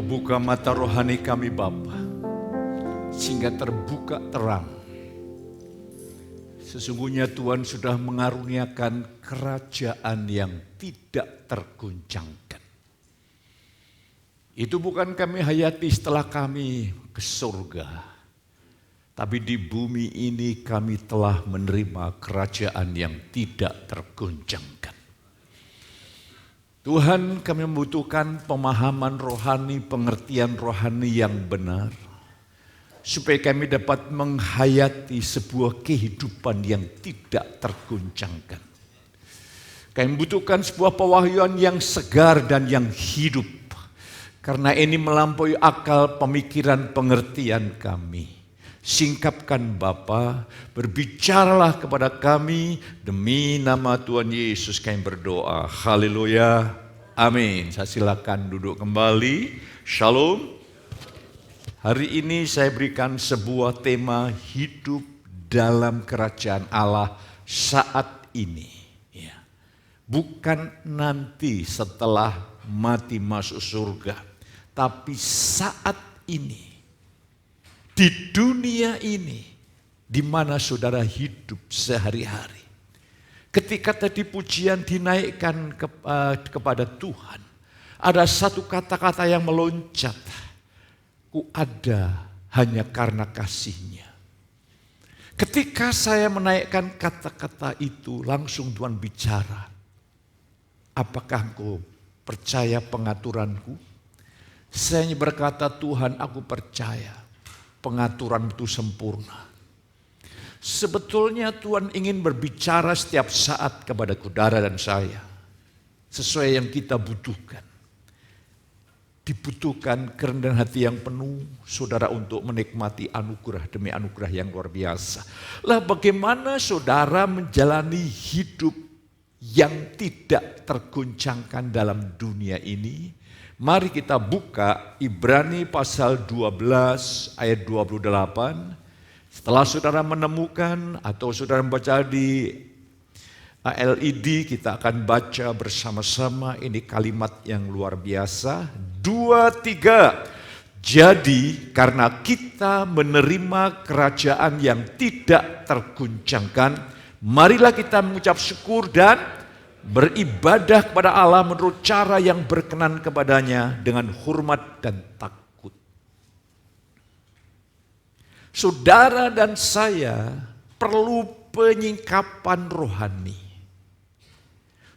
Buka mata rohani kami Bapa, sehingga terbuka terang. Sesungguhnya Tuhan sudah mengaruniakan kerajaan yang tidak tergoncangkan. Itu bukan kami hayati setelah kami ke surga, tapi di bumi ini kami telah menerima kerajaan yang tidak tergoncangkan. Tuhan, kami membutuhkan pemahaman rohani, pengertian rohani yang benar, supaya kami dapat menghayati sebuah kehidupan yang tidak tergoncangkan. Kami membutuhkan sebuah pewahyuan yang segar dan yang hidup, karena ini melampaui akal, pemikiran, pengertian kami. Singkapkan Bapa, berbicaralah kepada kami demi nama Tuhan Yesus kami berdoa. Haleluya, amin. Saya silakan duduk kembali. Shalom. Hari ini saya berikan sebuah tema hidup dalam kerajaan Allah saat ini. Ya. Bukan nanti setelah mati masuk surga, tapi saat ini. Di dunia ini, di mana saudara hidup sehari-hari. Ketika tadi pujian dinaikkan kepada Tuhan, ada satu kata-kata yang meloncat. Ku ada hanya karena kasih-Nya. Ketika saya menaikkan kata-kata itu, langsung Tuhan bicara. Apakah engkau percaya pengaturanku? Saya berkata, Tuhan, aku percaya. Pengaturan itu sempurna. Sebetulnya Tuhan ingin berbicara setiap saat kepada saudara dan saya. Sesuai yang kita butuhkan. Dibutuhkan kerendahan hati yang penuh saudara untuk menikmati anugerah demi anugerah yang luar biasa. Lah bagaimana saudara menjalani hidup yang tidak tergoncangkan dalam dunia ini? Mari kita buka Ibrani pasal 12 ayat 28. Setelah saudara menemukan atau saudara membaca di LED, kita akan baca bersama-sama. Ini kalimat yang luar biasa. 2, 3. Jadi karena kita menerima kerajaan yang tidak tergoncangkan, marilah kita mengucap syukur dan beribadah kepada Allah menurut cara yang berkenan kepadanya dengan hormat dan takut. Saudara dan saya perlu penyingkapan rohani.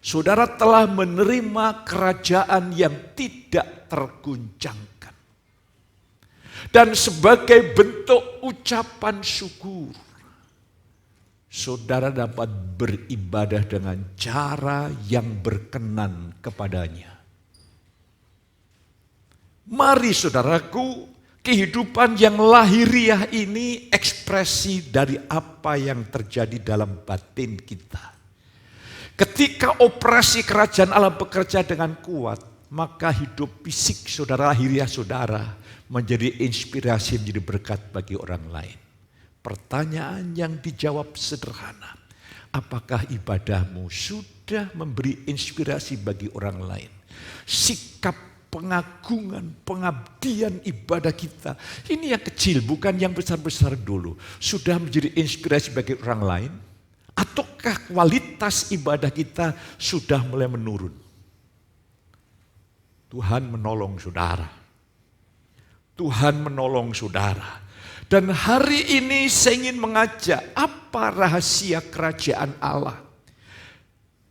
Saudara telah menerima kerajaan yang tidak tergoncangkan. Dan sebagai bentuk ucapan syukur, saudara dapat beribadah dengan cara yang berkenan kepadanya. Mari saudaraku, kehidupan yang lahiriah ini ekspresi dari apa yang terjadi dalam batin kita. Ketika operasi kerajaan Allah bekerja dengan kuat, maka hidup fisik saudara, lahiriah saudara menjadi inspirasi, menjadi berkat bagi orang lain. Pertanyaan yang dijawab sederhana. Apakah ibadahmu sudah memberi inspirasi bagi orang lain? Sikap pengagungan, pengabdian ibadah kita. Ini yang kecil, bukan yang besar-besar dulu. Sudah menjadi inspirasi bagi orang lain? Ataukah kualitas ibadah kita sudah mulai menurun? Tuhan menolong saudara. Tuhan menolong saudara. Dan hari ini saya ingin mengajak apa rahasia kerajaan Allah.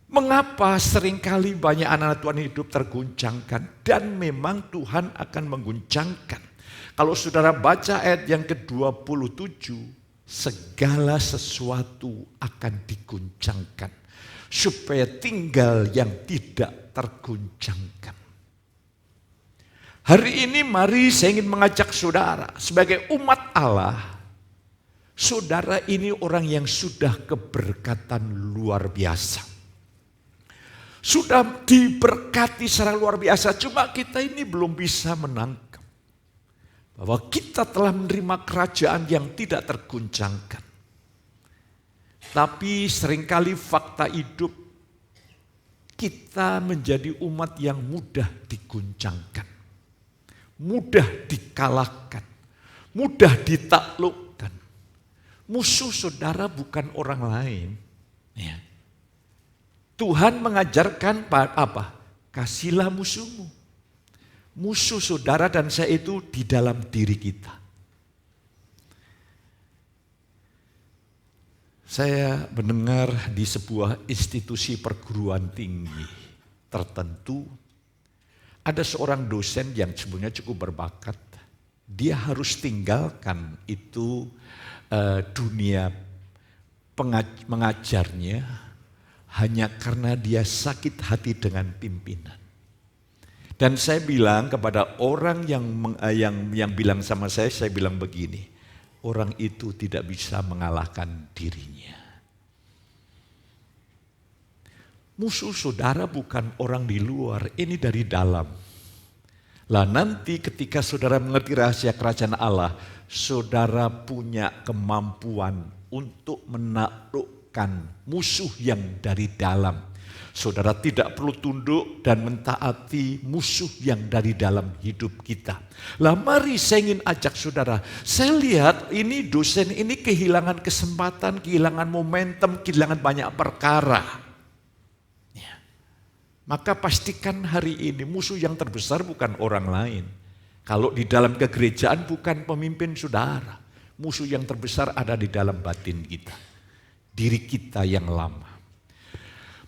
Mengapa seringkali banyak anak-anak Tuhan hidup terguncangkan. Dan memang Tuhan akan mengguncangkan. Kalau saudara baca ayat yang ke-27. Segala sesuatu akan diguncangkan. Supaya tinggal yang tidak terguncangkan. Hari ini mari saya ingin mengajak saudara sebagai umat Allah. Saudara ini orang yang sudah keberkatan luar biasa. Sudah diberkati secara luar biasa. Cuma kita ini belum bisa menangkap. Bahwa kita telah menerima kerajaan yang tidak terguncangkan. Tapi seringkali fakta hidup kita menjadi umat yang mudah diguncangkan. mudah dikalahkan, mudah ditaklukkan. Musuh saudara bukan orang lain. Ya. Tuhan mengajarkan apa? Kasihilah musuhmu. Musuh saudara dan saya itu di dalam diri kita. Saya mendengar di sebuah institusi perguruan tinggi tertentu, ada seorang dosen yang sebenarnya cukup berbakat. Dia harus tinggalkan itu dunia mengajarnya hanya karena dia sakit hati dengan pimpinan. Dan saya bilang kepada orang yang bilang sama saya bilang begini, orang itu tidak bisa mengalahkan dirinya. Musuh saudara bukan orang di luar, ini dari dalam. Lah nanti ketika saudara mengerti rahasia kerajaan Allah, saudara punya kemampuan untuk menaklukkan musuh yang dari dalam. Saudara tidak perlu tunduk dan mentaati musuh yang dari dalam hidup kita. Lah mari saya ingin ajak saudara, saya lihat ini dosen ini kehilangan kesempatan, kehilangan momentum, kehilangan banyak perkara. Ya. Maka pastikan hari ini musuh yang terbesar bukan orang lain. Kalau di dalam kegerejaan bukan pemimpin saudara. Musuh yang terbesar ada di dalam batin kita. Diri kita yang lama.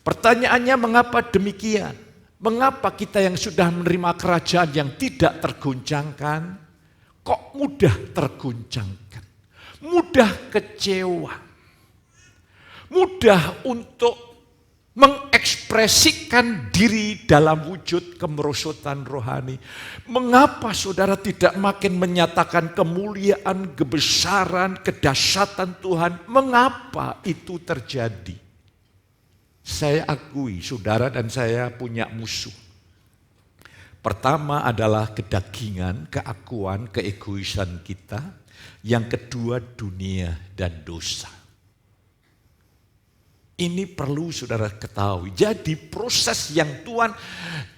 Pertanyaannya mengapa demikian? Mengapa kita yang sudah menerima kerajaan yang tidak tergoncangkan, kok mudah tergoncangkan? Mudah kecewa. Mudah untuk mengekspresikan diri dalam wujud kemerosotan rohani. Mengapa saudara tidak makin menyatakan kemuliaan, kebesaran, kedahsyatan Tuhan? Mengapa itu terjadi? Saya akui saudara dan saya punya musuh. Pertama adalah kedagingan, keakuan, keegoisan kita. Yang kedua dunia dan dosa. Ini perlu saudara ketahui. Jadi proses yang Tuhan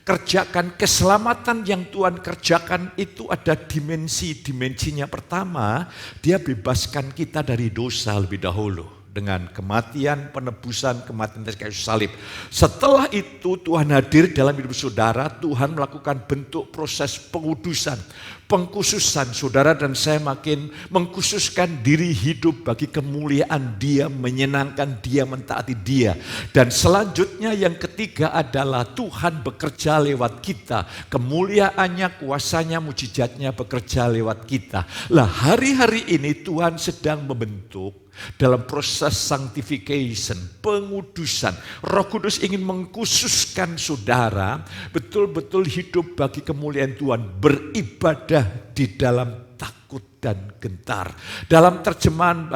kerjakan, keselamatan yang Tuhan kerjakan itu ada dimensinya. Pertama, dia bebaskan kita dari dosa lebih dahulu. Dengan kematian, penebusan, kematian dari kayu salib. Setelah itu Tuhan hadir dalam hidup saudara, Tuhan melakukan bentuk proses pengudusan, pengkhususan. Saudara dan saya makin mengkhususkan diri hidup bagi kemuliaan Dia, menyenangkan Dia, mentaati Dia. Dan selanjutnya yang ketiga adalah Tuhan bekerja lewat kita. Kemuliaannya, kuasanya, mujizatnya bekerja lewat kita. Lah hari-hari ini Tuhan sedang membentuk dalam proses sanctification, pengudusan. Roh Kudus ingin mengkhususkan saudara betul-betul hidup bagi kemuliaan Tuhan, beribadah di dalam takut dan gentar. Dalam terjemahan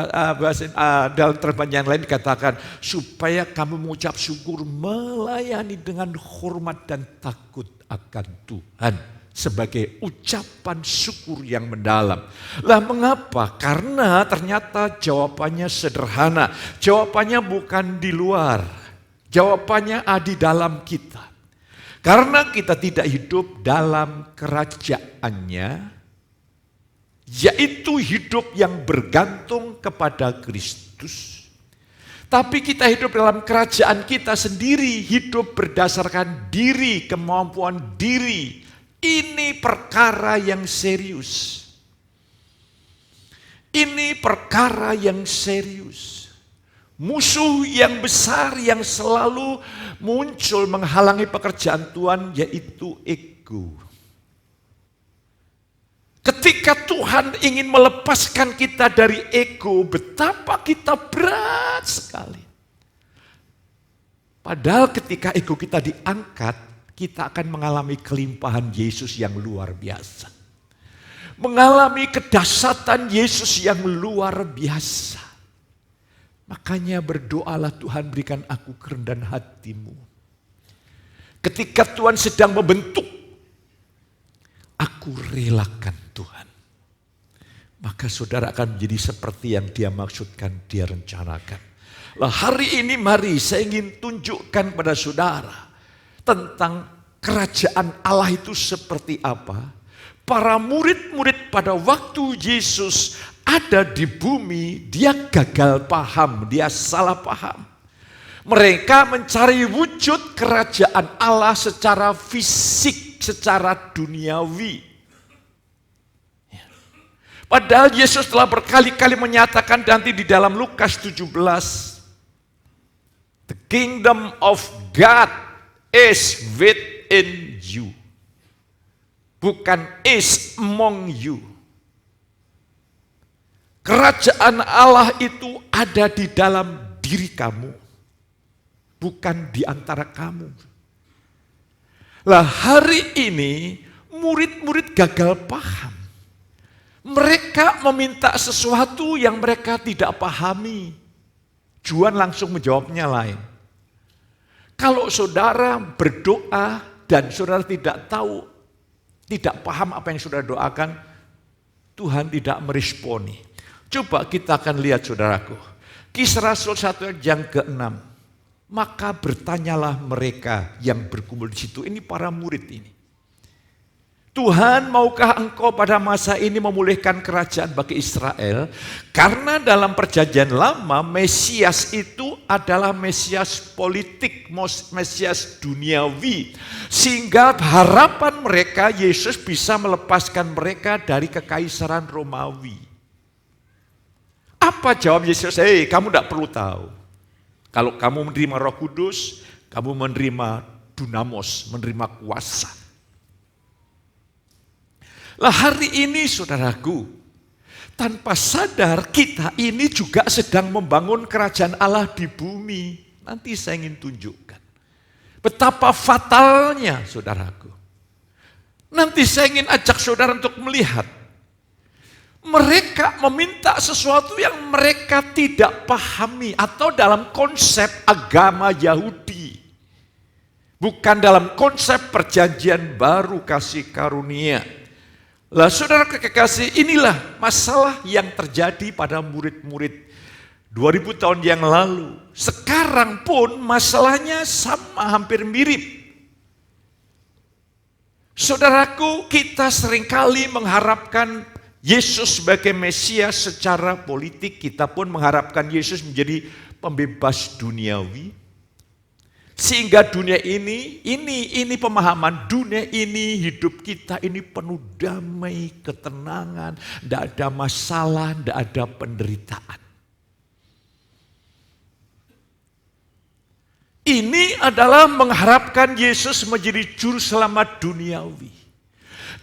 dalam terjemahan yang lain dikatakan supaya kamu mengucap syukur, melayani dengan hormat dan takut akan Tuhan. Sebagai ucapan syukur yang mendalam. Lah mengapa? Karena ternyata jawabannya sederhana. Jawabannya bukan di luar. Jawabannya ada di dalam kita. Karena kita tidak hidup dalam kerajaannya, yaitu hidup yang bergantung kepada Kristus. Tapi kita hidup dalam kerajaan kita sendiri, hidup berdasarkan diri, kemampuan diri. Ini perkara yang serius. Ini perkara yang serius. Musuh yang besar yang selalu muncul menghalangi pekerjaan Tuhan yaitu ego. Ketika Tuhan ingin melepaskan kita dari ego, betapa kita berat sekali. Padahal ketika ego kita diangkat, kita akan mengalami kelimpahan Yesus yang luar biasa. Mengalami kedahsyatan Yesus yang luar biasa. Makanya berdoalah Tuhan berikan aku kerendahan hatimu. Ketika Tuhan sedang membentuk, aku relakan Tuhan. Maka saudara akan menjadi seperti yang Dia maksudkan, Dia rencanakan. Lah hari ini mari saya ingin tunjukkan pada saudara tentang kerajaan Allah itu seperti apa, para murid-murid pada waktu Yesus ada di bumi, dia gagal paham, dia salah paham. Mereka mencari wujud kerajaan Allah secara fisik, secara duniawi. Padahal Yesus telah berkali-kali menyatakan nanti di dalam Lukas 17, the kingdom of God is within you. Bukan is among you. Kerajaan Allah itu ada di dalam diri kamu, bukan di antara kamu. Lah hari ini murid-murid gagal paham. Mereka meminta sesuatu yang mereka tidak pahami. Juan langsung menjawabnya lain. Kalau saudara berdoa dan saudara tidak tahu, tidak paham apa yang saudara doakan, Tuhan tidak meresponi. Coba kita akan lihat saudaraku. Kisah Rasul 1 yang ke-6. Maka bertanyalah mereka yang berkumpul di situ. Ini para murid ini. Tuhan, maukah engkau pada masa ini memulihkan kerajaan bagi Israel? Karena dalam perjanjian lama, Mesias itu adalah Mesias politik, Mesias duniawi. Sehingga harapan mereka, Yesus bisa melepaskan mereka dari kekaisaran Romawi. Apa jawab Yesus? Kamu tidak perlu tahu. Kalau kamu menerima Roh Kudus, kamu menerima dunamos, menerima kuasa. Lah hari ini saudaraku, tanpa sadar kita ini juga sedang membangun kerajaan Allah di bumi. Nanti saya ingin tunjukkan betapa fatalnya saudaraku. Nanti saya ingin ajak saudara untuk melihat. Mereka meminta sesuatu yang mereka tidak pahami atau dalam konsep agama Yahudi. Bukan dalam konsep perjanjian baru kasih karunia. Lah saudara kekasih, inilah masalah yang terjadi pada murid-murid 2000 tahun yang lalu. Sekarang pun masalahnya sama, hampir mirip. Saudaraku, kita seringkali mengharapkan Yesus sebagai Mesias secara politik. Kita pun mengharapkan Yesus menjadi pembebas duniawi. Sehingga dunia ini pemahaman dunia ini, hidup kita ini penuh damai, ketenangan, tidak ada masalah, tidak ada penderitaan. Ini adalah mengharapkan Yesus menjadi juru selamat duniawi.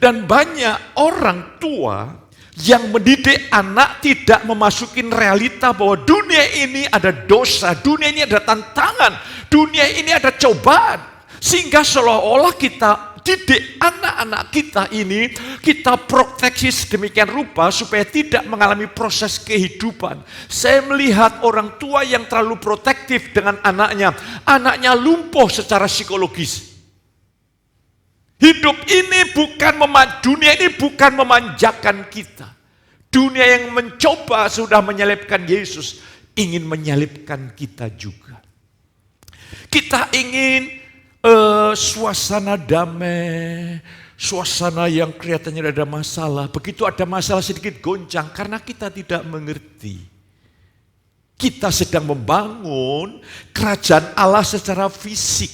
Dan banyak orang tua yang mendidik anak tidak memasukin realita bahwa dunia ini ada dosa, dunia ini ada tantangan, dunia ini ada cobaan. Sehingga seolah-olah kita didik anak-anak kita ini, kita proteksi sedemikian rupa supaya tidak mengalami proses kehidupan. Saya melihat orang tua yang terlalu protektif dengan anaknya lumpuh secara psikologis. Hidup ini dunia ini bukan memanjakan kita. Dunia yang mencoba sudah menyalibkan Yesus, ingin menyalibkan kita juga. Kita ingin suasana damai, suasana yang kelihatannya tidak ada masalah. Begitu ada masalah sedikit goncang karena kita tidak mengerti. Kita sedang membangun kerajaan Allah secara fisik.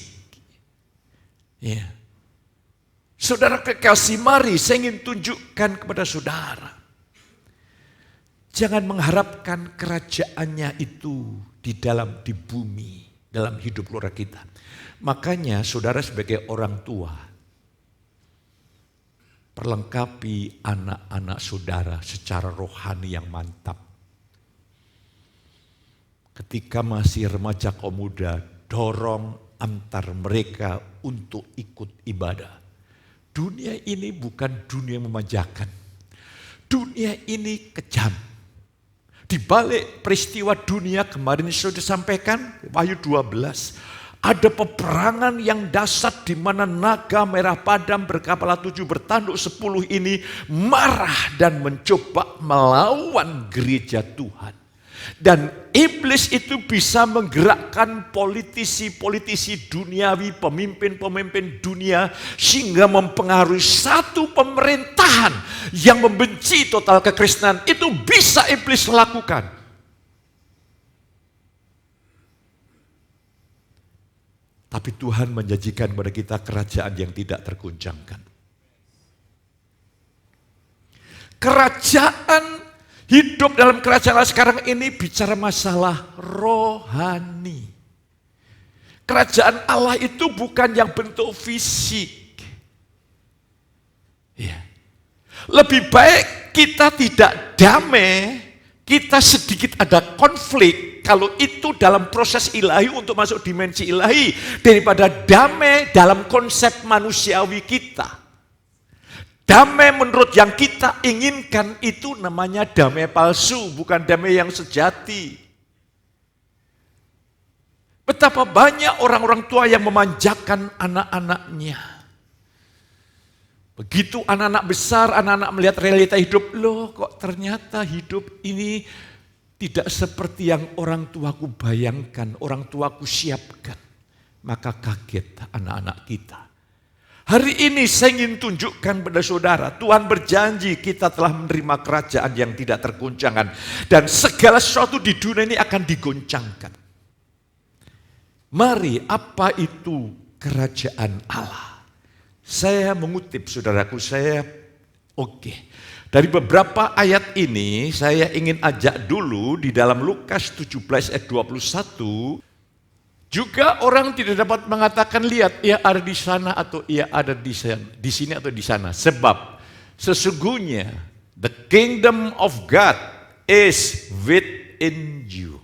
Ya. Saudara kekasih, mari saya ingin tunjukkan kepada saudara. Jangan mengharapkan kerajaannya itu di bumi, dalam hidup keluarga kita. Makanya saudara sebagai orang tua, perlengkapi anak-anak saudara secara rohani yang mantap. Ketika masih remaja kaum muda, dorong antar mereka untuk ikut ibadah. Dunia ini bukan dunia yang memanjakan. Dunia ini kejam. Di balik peristiwa dunia kemarin sudah disampaikan, Wahyu 12. Ada peperangan yang dahsyat di mana naga merah padam berkepala 7 bertanduk 10 ini marah dan mencoba melawan gereja Tuhan. Dan iblis itu bisa menggerakkan politisi-politisi duniawi, pemimpin-pemimpin dunia, sehingga mempengaruhi satu pemerintahan yang membenci total kekristenan. Itu bisa iblis lakukan. Tapi Tuhan menjanjikan kepada kita kerajaan yang tidak tergoncangkan. Kerajaan, hidup dalam kerajaan Allah sekarang ini bicara masalah rohani. Kerajaan Allah itu bukan yang bentuk fisik. Ya. Lebih baik kita tidak damai, kita sedikit ada konflik, kalau itu dalam proses ilahi untuk masuk dimensi ilahi, daripada damai dalam konsep manusiawi kita. Damai menurut yang kita inginkan itu namanya damai palsu, bukan damai yang sejati. Betapa banyak orang-orang tua yang memanjakan anak-anaknya. Begitu anak-anak besar, anak-anak melihat realita hidup, loh kok ternyata hidup ini tidak seperti yang orang tuaku bayangkan, orang tuaku siapkan. Maka kaget anak-anak kita. Hari ini saya ingin tunjukkan pada saudara, Tuhan berjanji kita telah menerima kerajaan yang tidak tergoncangkan. Dan segala sesuatu di dunia ini akan digoncangkan. Mari, apa itu kerajaan Allah? Saya mengutip saudaraku, dari beberapa ayat ini saya ingin ajak dulu di dalam Lukas 17 ayat 21. Juga orang tidak dapat mengatakan, lihat, ia ada di sana atau ia ada di sini atau di sana. Sebab sesungguhnya the kingdom of God is within you.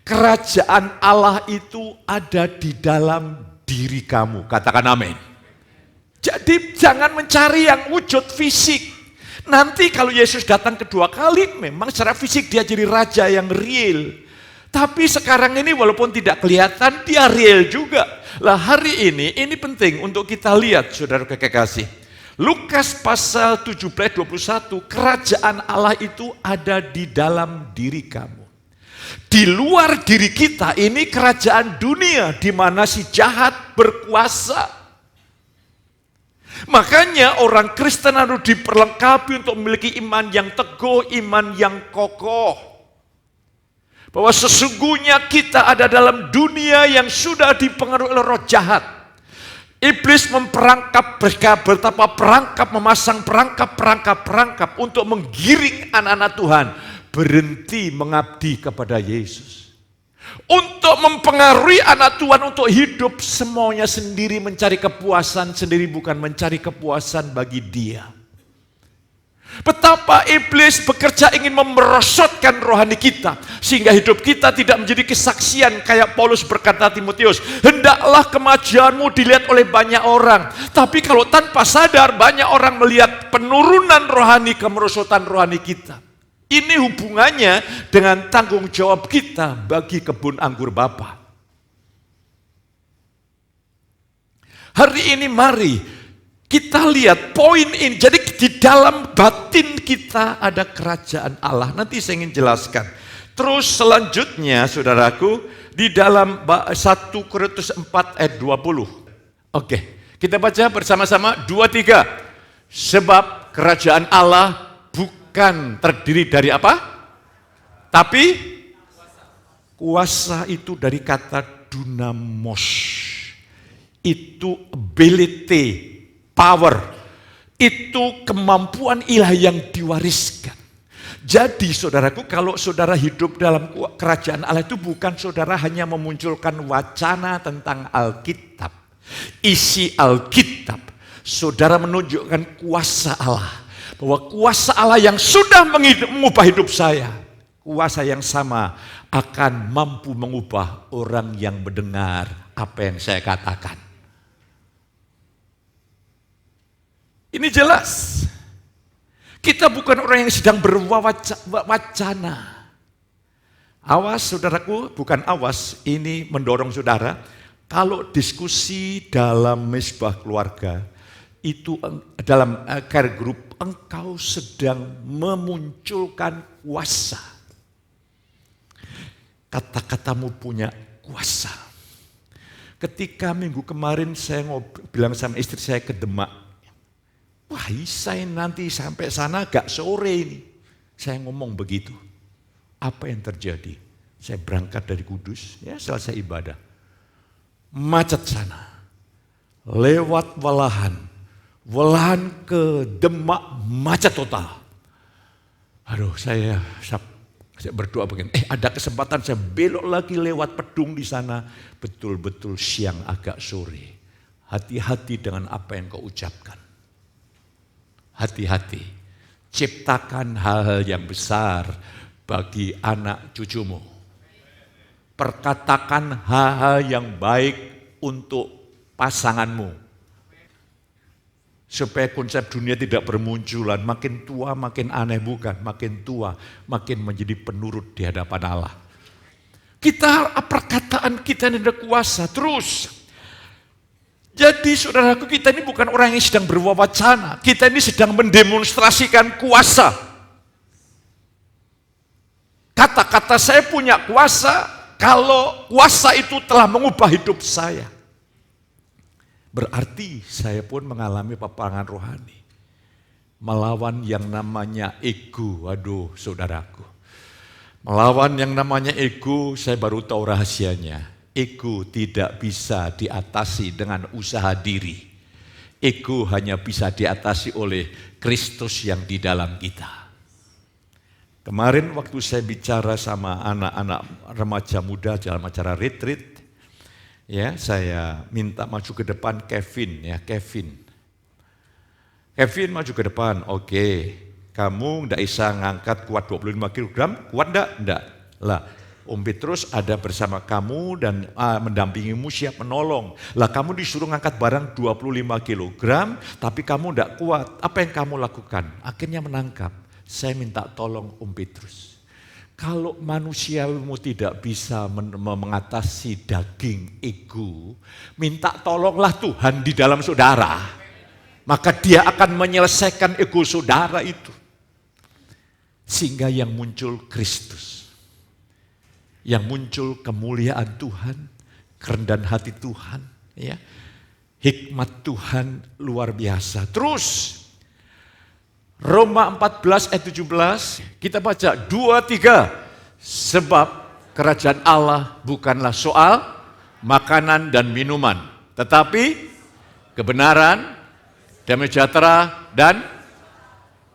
Kerajaan Allah itu ada di dalam diri kamu. Katakan amin. Jadi jangan mencari yang wujud fisik. Nanti kalau Yesus datang kedua kali, memang secara fisik dia jadi raja yang real. Tapi sekarang ini walaupun tidak kelihatan, dia real juga. Lah hari ini penting untuk kita lihat, saudara kekasih. Lukas pasal 17, 21, kerajaan Allah itu ada di dalam diri kamu. Di luar diri kita ini kerajaan dunia, di mana si jahat berkuasa. Makanya orang Kristen harus diperlengkapi untuk memiliki iman yang teguh, iman yang kokoh. Bahwa sesungguhnya kita ada dalam dunia yang sudah dipengaruhi oleh roh jahat. Iblis memperangkap mereka, betapa perangkap, memasang perangkap untuk menggiring anak-anak Tuhan berhenti mengabdi kepada Yesus. Untuk mempengaruhi anak Tuhan untuk hidup semuanya sendiri, mencari kepuasan sendiri, bukan mencari kepuasan bagi Dia. Betapa iblis bekerja ingin memerosotkan rohani kita, sehingga hidup kita tidak menjadi kesaksian. Kayak Paulus berkata Timotius, hendaklah kemajuanmu dilihat oleh banyak orang. Tapi kalau tanpa sadar, banyak orang melihat penurunan rohani, kemerosotan rohani kita. Ini hubungannya dengan tanggung jawab kita bagi kebun anggur Bapa. Hari ini mari kita lihat poin ini. Jadi di dalam batin kita ada kerajaan Allah. Nanti saya ingin jelaskan. Terus selanjutnya saudaraku, di dalam 1 Korintus 4 ayat 20. Oke, kita baca bersama-sama 2-3. Sebab kerajaan Allah bukan terdiri dari apa? Tapi kuasa itu dari kata dunamos. Itu ability, power, itu kemampuan ilahi yang diwariskan. Jadi saudaraku, kalau saudara hidup dalam kerajaan Allah itu bukan saudara hanya memunculkan wacana tentang Alkitab, isi Alkitab. Saudara menunjukkan kuasa Allah. Bahwa kuasa Allah yang sudah mengubah hidup saya, kuasa yang sama akan mampu mengubah orang yang mendengar apa yang saya katakan. Ini jelas. Kita bukan orang yang sedang berwacana. Awas saudaraku, bukan awas, ini mendorong saudara. Kalau diskusi dalam mesbah keluarga, itu dalam care group, engkau sedang memunculkan kuasa. Kata-katamu punya kuasa. Ketika minggu kemarin saya bilang sama istri saya ke Demak, wah saya nanti sampai sana agak sore ini. Saya ngomong begitu. Apa yang terjadi? Saya berangkat dari Kudus, ya selesai ibadah. Macet sana. Lewat Walahan ke Demak macet total. Aduh saya berdoa begini, ada kesempatan saya belok lagi lewat Pedung di sana. Betul-betul siang agak sore. Hati-hati dengan apa yang kau ucapkan. Hati-hati. Ciptakan hal-hal yang besar bagi anak cucumu. Perkatakan hal-hal yang baik untuk pasanganmu. Supaya konsep dunia tidak bermunculan, makin tua makin aneh bukan, makin tua makin menjadi penurut di hadapan Allah. Perkataan kita ini ada kuasa terus. Jadi saudaraku, kita ini bukan orang yang sedang berwacana, kita ini sedang mendemonstrasikan kuasa. Kata-kata saya punya kuasa, kalau kuasa itu telah mengubah hidup saya. Berarti saya pun mengalami peperangan rohani. Melawan yang namanya ego. Waduh saudaraku. Melawan yang namanya ego, saya baru tahu rahasianya. Ego tidak bisa diatasi dengan usaha diri. Ego hanya bisa diatasi oleh Kristus yang di dalam kita. Kemarin waktu saya bicara sama anak-anak remaja muda dalam acara retreat, ya, saya minta maju ke depan Kevin. Kevin maju ke depan, oke. Kamu tidak bisa ngangkat kuat 25 kg, kuat enggak? Enggak. Lah, Om Petrus ada bersama kamu dan mendampingimu, siap menolong. Lah kamu disuruh ngangkat barang 25 kg, tapi kamu enggak kuat. Apa yang kamu lakukan? Akhirnya menangkap. Saya minta tolong Om Petrus. Kalau manusiamu tidak bisa mengatasi daging ego, minta tolonglah Tuhan di dalam saudara. Maka dia akan menyelesaikan ego saudara itu. Sehingga yang muncul Kristus. Yang muncul kemuliaan Tuhan, kerendahan hati Tuhan. Ya. Hikmat Tuhan luar biasa. Terus, Roma 14 ayat 17, kita baca 2-3. Sebab kerajaan Allah bukanlah soal makanan dan minuman, tetapi kebenaran, damai sejahtera, dan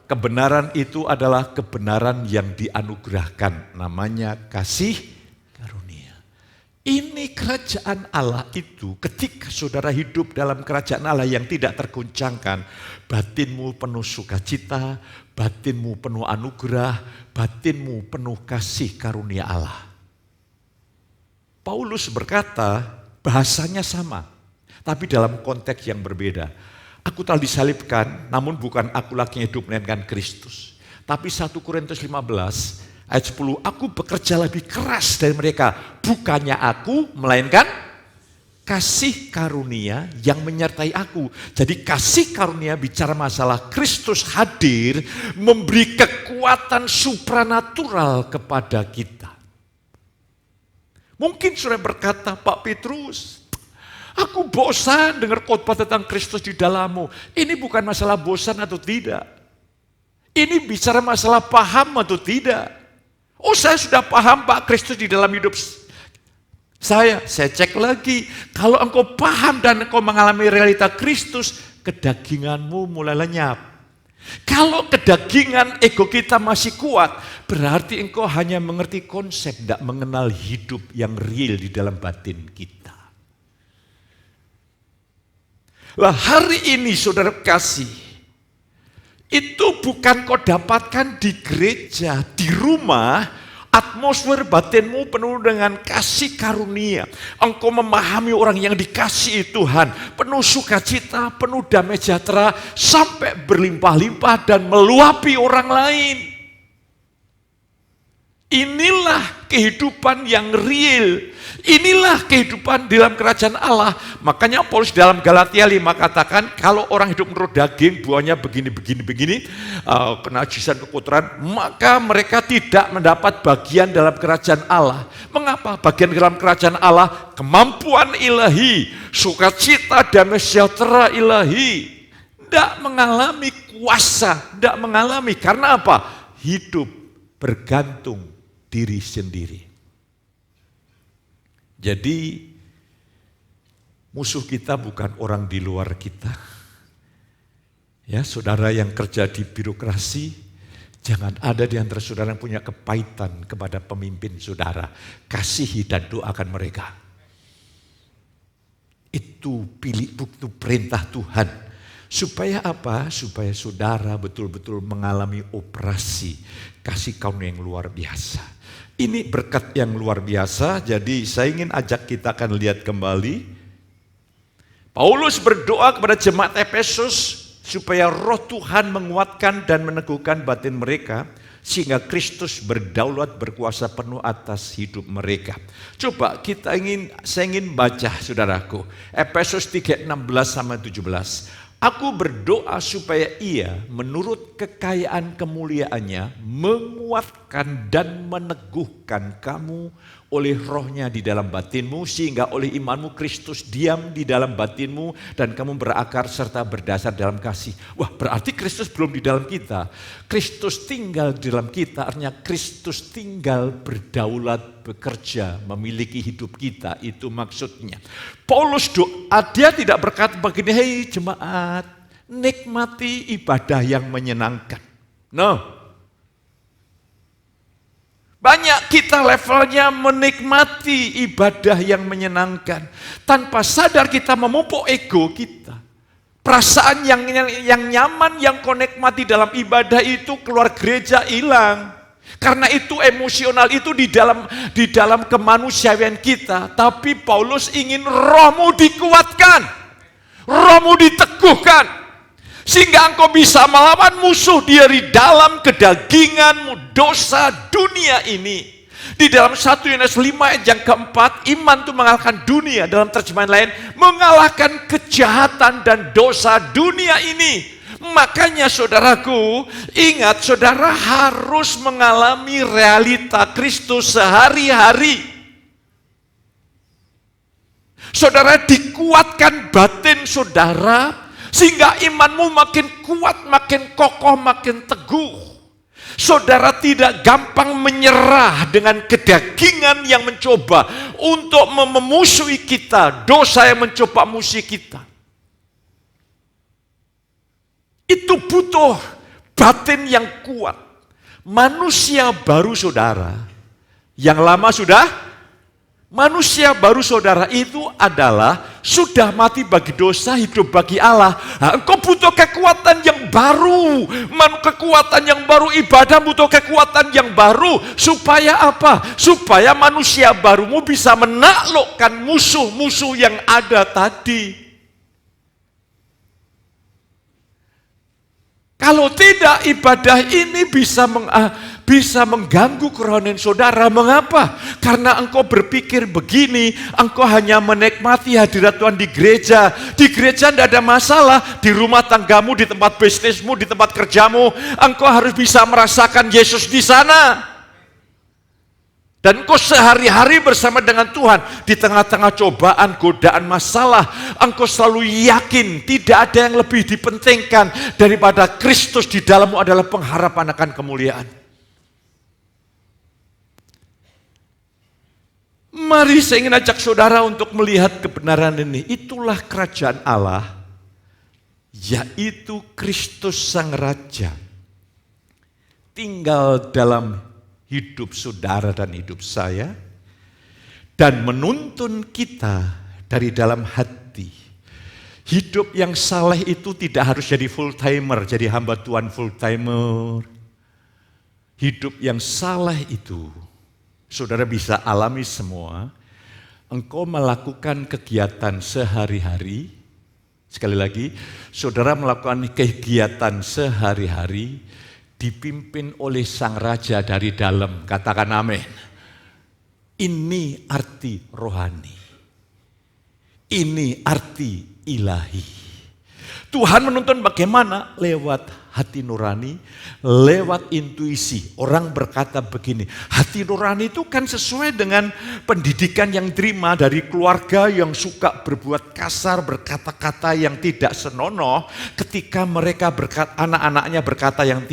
kebenaran itu adalah kebenaran yang dianugerahkan. Namanya kasih karunia. Ini kerajaan Allah itu ketika saudara hidup dalam kerajaan Allah yang tidak tergoncangkan, batinmu penuh sukacita, batinmu penuh anugerah, batinmu penuh kasih karunia Allah. Paulus berkata, bahasanya sama, tapi dalam konteks yang berbeda. Aku telah disalibkan, namun bukan aku lagi yang hidup melainkan Kristus. Tapi 1 Korintus 15 ayat 10, aku bekerja lebih keras dari mereka. Bukannya aku, melainkan kasih karunia yang menyertai aku. Jadi kasih karunia bicara masalah Kristus hadir, memberi kekuatan supranatural kepada kita. Mungkin sudah berkata, Pak Petrus, aku bosan dengar khotbah tentang Kristus di dalammu. Ini bukan masalah bosan atau tidak. Ini bicara masalah paham atau tidak. Oh, saya sudah paham Pak Kristus di dalam hidup saya cek lagi. Kalau engkau paham dan engkau mengalami realita Kristus, kedaginganmu mulai lenyap. Kalau kedagingan ego kita masih kuat, berarti engkau hanya mengerti konsep, tidak mengenal hidup yang real di dalam batin kita. Lah hari ini saudara kasih, itu bukan kau dapatkan di gereja, di rumah. Atmosfer batinmu penuh dengan kasih karunia. Engkau memahami orang yang dikasihi Tuhan, penuh sukacita, penuh damai sejahtera, sampai berlimpah-limpah dan meluapi orang lain. Inilah kehidupan yang real. Inilah kehidupan dalam kerajaan Allah. Makanya Paulus dalam Galatia 5 katakan, kalau orang hidup menurut daging, buahnya begini, kenajisan, kekotoran, maka mereka tidak mendapat bagian dalam kerajaan Allah. Mengapa? Bagian dalam kerajaan Allah, kemampuan ilahi, sukacita, damai sejahtera ilahi. Tidak mengalami kuasa, tidak mengalami. Karena apa? Hidup bergantung diri sendiri. Jadi musuh kita bukan orang di luar kita. Ya, saudara yang kerja di birokrasi, jangan ada di antara saudara yang punya kepahitan kepada pemimpin saudara. Kasihi dan doakan mereka. Itu perintah Tuhan. Supaya apa? Supaya saudara betul-betul mengalami operasi kasih karunia yang luar biasa. Ini berkat yang luar biasa, jadi saya ingin ajak kita akan lihat kembali. Paulus berdoa kepada jemaat Efesus supaya roh Tuhan menguatkan dan meneguhkan batin mereka, sehingga Kristus berdaulat berkuasa penuh atas hidup mereka. Coba saya ingin baca saudaraku, Efesus 3:16-17. Aku berdoa supaya ia menurut kekayaan kemuliaannya menguatkan dan meneguhkan kamu oleh rohnya di dalam batinmu, sehingga oleh imanmu Kristus diam di dalam batinmu dan kamu berakar serta berdasar dalam kasih. Wah, berarti Kristus belum di dalam kita. Kristus tinggal di dalam kita, artinya Kristus tinggal berdaulat, bekerja, memiliki hidup kita. Itu maksudnya. Paulus doa, dia tidak berkata begini, hei jemaat, nikmati ibadah yang menyenangkan. No. Banyak kita levelnya menikmati ibadah yang menyenangkan. Tanpa sadar kita memupuk ego kita. Perasaan yang nyaman, yang kau nikmati dalam ibadah itu keluar gereja hilang. Karena itu emosional itu di dalam kemanusiaan kita. Tapi Paulus ingin rohmu dikuatkan. Rohmu diteguhkan. Sehingga engkau bisa melawan musuh dari dalam kedaginganmu, dosa dunia ini. Di dalam 1 Yohanes 5 ayat yang keempat, iman itu mengalahkan dunia. Dalam terjemahan lain, mengalahkan kejahatan dan dosa dunia ini. Makanya saudaraku, ingat saudara harus mengalami realita Kristus sehari-hari. Saudara dikuatkan batin saudara, sehingga imanmu makin kuat, makin kokoh, makin teguh. Saudara tidak gampang menyerah dengan kedagingan yang mencoba untuk memusuhi kita, dosa yang mencoba musuhi kita. Itu butuh batin yang kuat. Manusia baru saudara, yang lama sudah. Manusia baru saudara itu adalah sudah mati bagi dosa, hidup bagi Allah. Nah, engkau butuh kekuatan yang baru. Kekuatan yang baru, ibadah butuh kekuatan yang baru. Supaya apa? Supaya manusia barumu bisa menaklukkan musuh-musuh yang ada tadi. Kalau tidak, ibadah ini bisa mengganggu kerohanian saudara. Mengapa? Karena engkau berpikir begini, engkau hanya menikmati hadirat Tuhan di gereja. Di gereja tidak ada masalah, di rumah tanggamu, di tempat bisnismu, di tempat kerjamu, engkau harus bisa merasakan Yesus di sana. Dan engkau sehari-hari bersama dengan Tuhan, di tengah-tengah cobaan, godaan, masalah, engkau selalu yakin tidak ada yang lebih dipentingkan daripada Kristus di dalammu adalah pengharapan akan kemuliaan. Mari saya ingin ajak saudara untuk melihat kebenaran ini. Itulah kerajaan Allah, yaitu Kristus Sang Raja, tinggal dalam hidup saudara dan hidup saya, dan menuntun kita dari dalam hati. Hidup yang saleh itu tidak harus jadi full timer, jadi hamba Tuhan full timer. Hidup yang saleh itu saudara bisa alami semua. Engkau melakukan kegiatan sehari-hari. Sekali lagi, saudara melakukan kegiatan sehari-hari. dipimpin oleh Sang Raja dari dalam. Katakan amin. Ini arti rohani. Ini arti ilahi. Tuhan menuntun bagaimana? Lewat hati nurani, lewat intuisi. Orang berkata begini, hati nurani itu kan sesuai dengan pendidikan yang terima dari keluarga yang suka berbuat kasar, berkata-kata yang tidak senonoh. Ketika mereka anak-anaknya berkata yang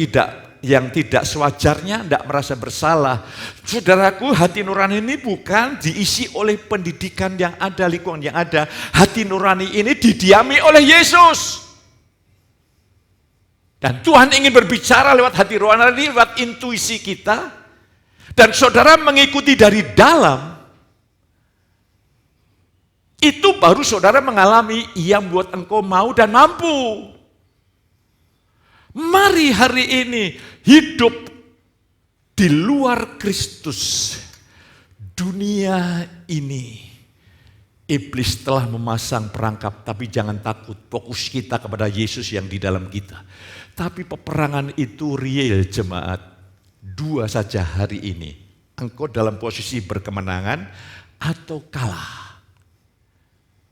tidak sewajarnya, tidak merasa bersalah. Saudaraku, hati nurani ini bukan diisi oleh pendidikan yang ada, lingkungan yang ada. Hati nurani ini didiami oleh Yesus. Dan Tuhan ingin berbicara lewat hati nurani, lewat intuisi kita. Dan saudara mengikuti dari dalam. Itu baru saudara mengalami yang buat engkau mau dan mampu. Mari hari ini hidup di luar Kristus. Dunia ini, iblis telah memasang perangkap, tapi jangan takut. Fokus kita kepada Yesus yang di dalam kita. Tapi peperangan itu real, jemaat. Dua saja hari ini. Engkau dalam posisi berkemenangan atau kalah.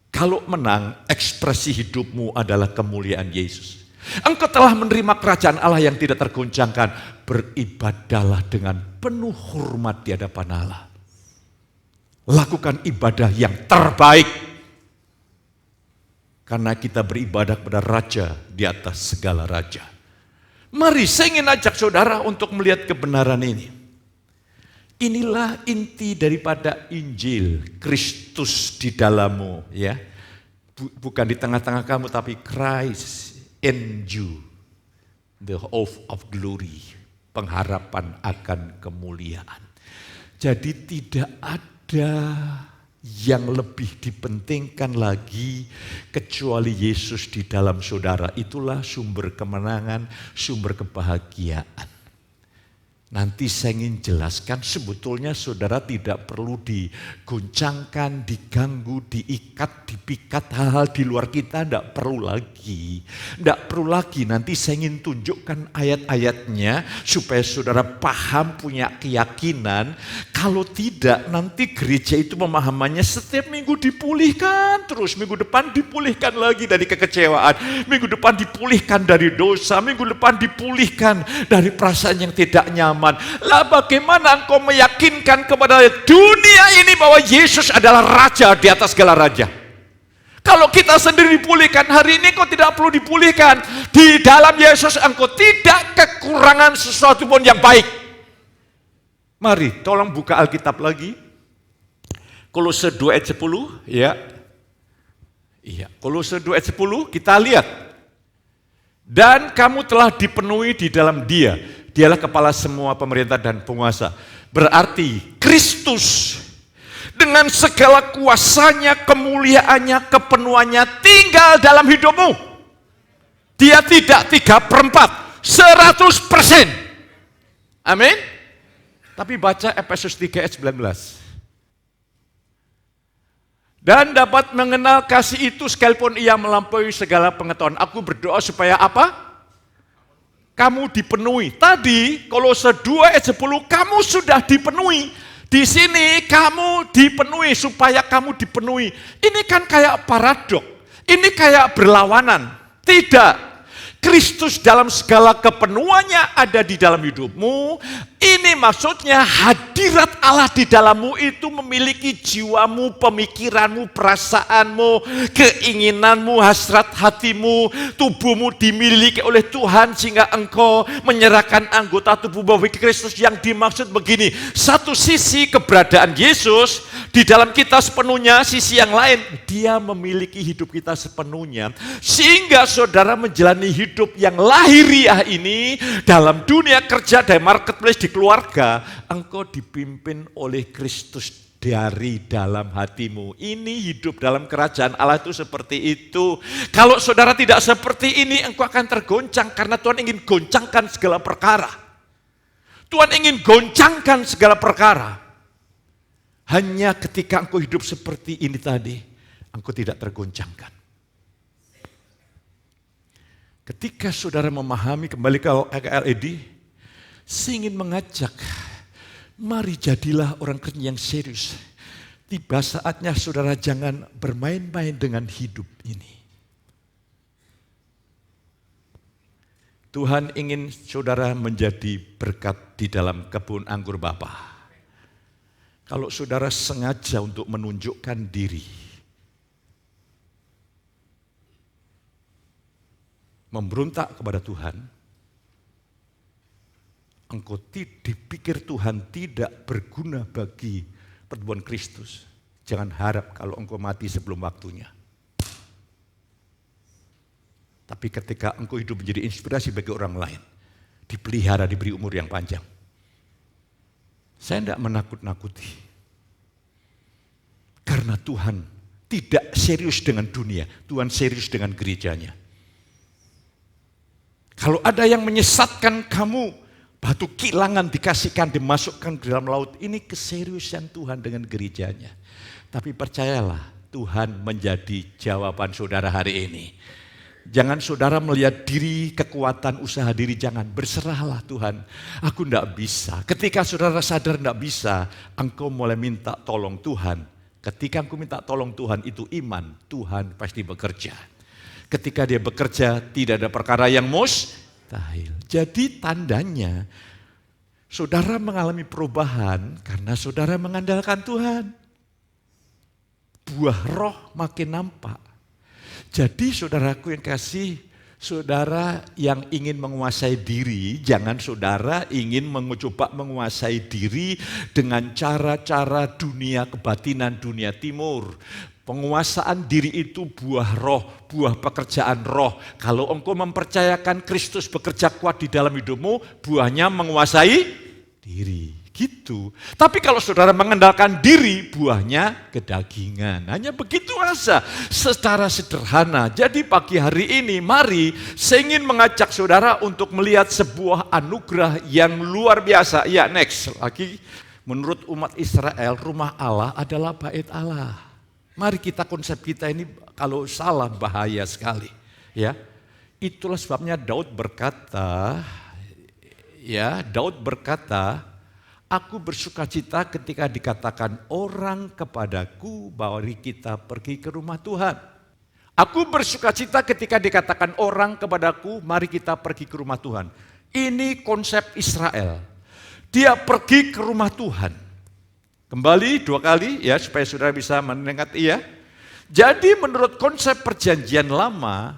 Kalau menang, ekspresi hidupmu adalah kemuliaan Yesus. Engkau telah menerima kerajaan Allah yang tidak tergoncangkan. Beribadahlah dengan penuh hormat di hadapan Allah. Lakukan ibadah yang terbaik. Karena kita beribadah kepada Raja di atas segala raja. Mari saya ingin ajak saudara untuk melihat kebenaran ini. Inilah inti daripada Injil, Kristus di dalammu, ya. Bukan di tengah-tengah kamu, tapi Christ in you, the hope of glory, pengharapan akan kemuliaan. Jadi tidak ada yang lebih dipentingkan lagi kecuali Yesus di dalam saudara. Itulah sumber kemenangan, sumber kebahagiaan. Nanti saya ingin jelaskan, sebetulnya saudara tidak perlu digoncangkan, diganggu, diikat, dipikat hal-hal di luar kita, tidak perlu lagi. Tidak perlu lagi, nanti saya ingin tunjukkan ayat-ayatnya supaya saudara paham, punya keyakinan. Kalau tidak, nanti gereja itu pemahamannya setiap minggu dipulihkan terus. Minggu depan dipulihkan lagi dari kekecewaan. Minggu depan dipulihkan dari dosa. Minggu depan dipulihkan dari perasaan yang tidak nyaman. Lah bagaimana engkau meyakinkan kepada dunia ini bahwa Yesus adalah Raja di atas segala raja? Kalau kita sendiri dipulihkan, hari ini engkau tidak perlu dipulihkan. Di dalam Yesus engkau tidak kekurangan sesuatu pun yang baik. Mari tolong buka Alkitab lagi. Kolose 2 ayat 10, ya. Iya, Kolose 2 ayat 10 kita lihat. Dan kamu telah dipenuhi di dalam Dia. Dialah kepala semua pemerintah dan penguasa. Berarti Kristus dengan segala kuasanya, kemuliaannya, kepenuhannya tinggal dalam hidupmu. Dia tidak 3/4, 100%. Amin. Tapi baca Efesus 3 ayat 19. Dan dapat mengenal kasih itu sekalipun ia melampaui segala pengetahuan. Aku berdoa supaya apa? Kamu dipenuhi. Tadi Kolose 2 ayat 10 kamu sudah dipenuhi. Di sini kamu dipenuhi supaya kamu dipenuhi. Ini kan kayak paradok. Ini kayak berlawanan. Tidak. Kristus dalam segala kepenuhannya ada di dalam hidupmu. Ini maksudnya hadirat Allah di dalammu itu memiliki jiwamu, pemikiranmu, perasaanmu, keinginanmu, hasrat hatimu, tubuhmu dimiliki oleh Tuhan sehingga engkau menyerahkan anggota tubuh bagi Kristus yang dimaksud begini. Satu sisi keberadaan Yesus di dalam kita sepenuhnya, sisi yang lain Dia memiliki hidup kita sepenuhnya. Sehingga saudara menjalani hidup yang lahiriah ini dalam dunia kerja, dari marketplace, di keluarga, engkau dipimpin oleh Kristus dari dalam hatimu. Ini hidup dalam kerajaan Allah itu seperti itu. Kalau saudara tidak seperti ini, engkau akan tergoncang karena Tuhan ingin goncangkan segala perkara. Tuhan ingin goncangkan segala perkara. Hanya ketika engkau hidup seperti ini tadi, engkau tidak tergoncangkan. Ketika saudara memahami, kembali ke LED, Saya ingin mengajak, mari jadilah orang Kristen yang serius. Tiba saatnya saudara jangan bermain-main dengan hidup ini. Tuhan ingin saudara menjadi berkat di dalam kebun anggur Bapa. Kalau saudara sengaja untuk menunjukkan diri, memberontak kepada Tuhan, engkau dipikir Tuhan tidak berguna bagi pertumbuhan Kristus. Jangan harap kalau engkau mati sebelum waktunya. Tapi ketika engkau hidup menjadi inspirasi bagi orang lain, dipelihara, diberi umur yang panjang. Saya tidak menakut-nakuti. Karena Tuhan tidak serius dengan dunia, Tuhan serius dengan gerejanya. Kalau ada yang menyesatkan kamu, batu kilangan dikasihkan, dimasukkan ke dalam laut. Ini keseriusan Tuhan dengan gerejanya. Tapi percayalah, Tuhan menjadi jawaban saudara hari ini. Jangan saudara melihat diri, kekuatan, usaha diri, jangan. Berserahlah Tuhan, aku tidak bisa. Ketika saudara sadar tidak bisa, engkau mulai minta tolong Tuhan. Ketika engkau minta tolong Tuhan, itu iman, Tuhan pasti bekerja. Ketika dia bekerja, tidak ada perkara yang mustahil. Jadi tandanya, saudara mengalami perubahan karena saudara mengandalkan Tuhan. Buah roh makin nampak. Jadi saudaraku yang kasih, saudara yang ingin menguasai diri, jangan saudara ingin mencoba menguasai diri dengan cara-cara dunia kebatinan, dunia timur. Penguasaan diri itu buah roh, buah pekerjaan roh. Kalau engkau mempercayakan Kristus bekerja kuat di dalam hidupmu, buahnya menguasai diri. Gitu. Tapi kalau saudara mengandalkan diri, buahnya kedagingan. Hanya begitu saja, secara sederhana. Jadi pagi hari ini, mari saya ingin mengajak saudara untuk melihat sebuah anugerah yang luar biasa. Ya, next. Lagi, menurut umat Israel, rumah Allah adalah bait Allah. Mari kita konsep kita ini kalau salah bahaya sekali. Ya, itulah sebabnya Daud berkata, aku bersukacita ketika dikatakan orang kepadaku, mari kita pergi ke rumah Tuhan. Aku bersukacita ketika dikatakan orang kepadaku, mari kita pergi ke rumah Tuhan. Ini konsep Israel. Dia pergi ke rumah Tuhan. Kembali 2 kali ya supaya saudara bisa mendengar iya. Jadi menurut konsep perjanjian lama,